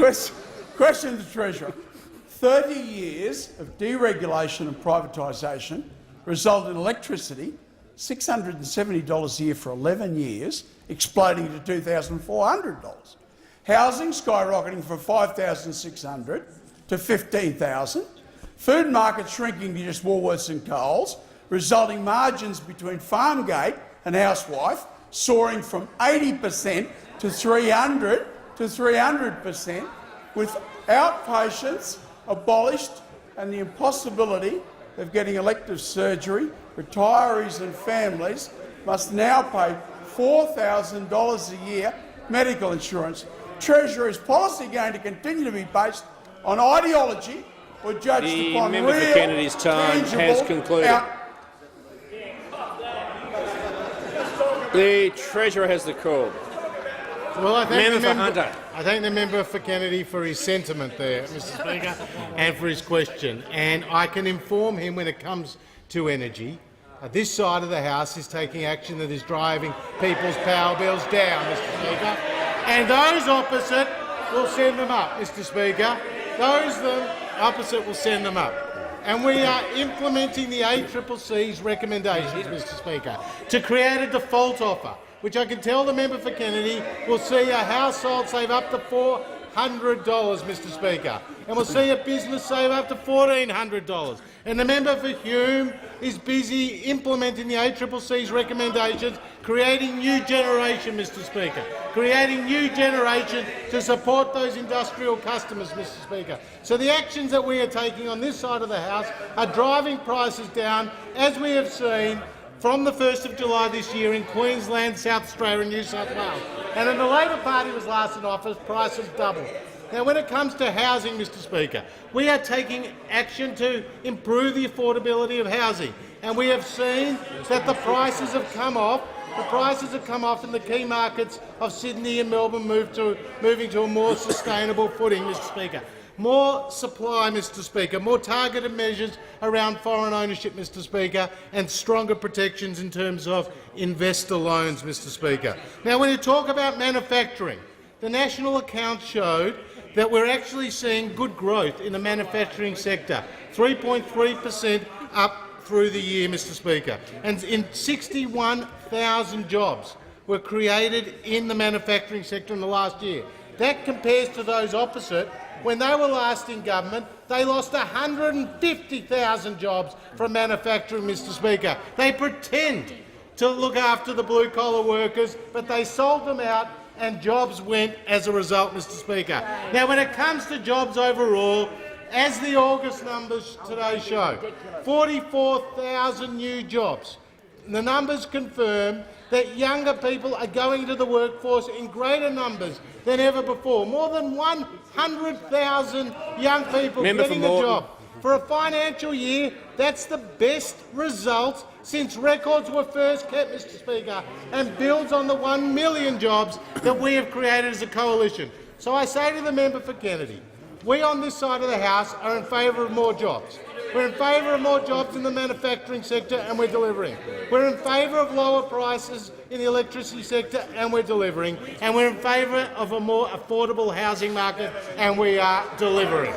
Question to the Treasurer. 30 years of deregulation and privatisation resulted in electricity $670 a year for 11 years, exploding to $2,400. Housing skyrocketing from $5,600 to $15,000. Food markets shrinking to just Woolworths and Coles, resulting margins between Farmgate and Housewife soaring from 80% to 300%, with outpatients abolished and the impossibility of getting elective surgery. Retirees and families must now pay $4,000 a year medical insurance. Treasury's policy going to continue to be based on ideology or judged upon real, member for Kennedy's time has concluded. The Treasurer has the call. Well, I thank the member for Kennedy for his sentiment there, Mr. Speaker, and for his question. And I can inform him when it comes to energy, this side of the House is taking action that is driving people's power bills down, Mr. Speaker. And those opposite will send them up, Mr. Speaker. Those opposite will send them up. And we are implementing the ACCC's recommendations, Mr. Speaker, to create a default offer, which I can tell the member for Kennedy will see a household save up to $400, Mr. Speaker, and we'll see a business save up to $1,400. And the member for Hume is busy implementing the ACCC's recommendations, creating new generation, Mr. Speaker, creating new generation to support those industrial customers, Mr. Speaker. So the actions that we are taking on this side of the House are driving prices down, as we have seen from the 1st of July this year in Queensland, South Australia and New South Wales. And when the Labor Party was last in office, prices doubled. Now, when it comes to housing, Mr. Speaker, we are taking action to improve the affordability of housing, and we have seen that the prices have come off. The prices have come off in the key markets of Sydney and Melbourne, moving to a more sustainable footing, Mr. Speaker. More supply, Mr. Speaker, more targeted measures around foreign ownership, Mr. Speaker, and stronger protections in terms of investor loans, Mr. Speaker. Now, when you talk about manufacturing, the National Accounts showed that we're actually seeing good growth in the manufacturing sector, 3.3% up through the year, Mr. Speaker, and in 61,000 jobs were created in the manufacturing sector in the last year. That compares to those opposite. When they were last in government, they lost 150,000 jobs from manufacturing, Mr. Speaker. They pretend to look after the blue-collar workers, but they sold them out and jobs went as a result, Mr. Speaker. Now, when it comes to jobs overall, as the August numbers today show, 44,000 new jobs. The numbers confirm that younger people are going into the workforce in greater numbers than ever before. More than 100,000 young people getting a job. For a financial year, that's the best result since records were first kept, Mr. Speaker, and builds on the 1 million jobs that we have created as a coalition. So I say to the member for Kennedy, we on this side of the House are in favour of more jobs. We're in favour of more jobs in the manufacturing sector, and we're delivering. We're in favour of lower prices in the electricity sector, and we're delivering. And we're in favour of a more affordable housing market, and we are delivering.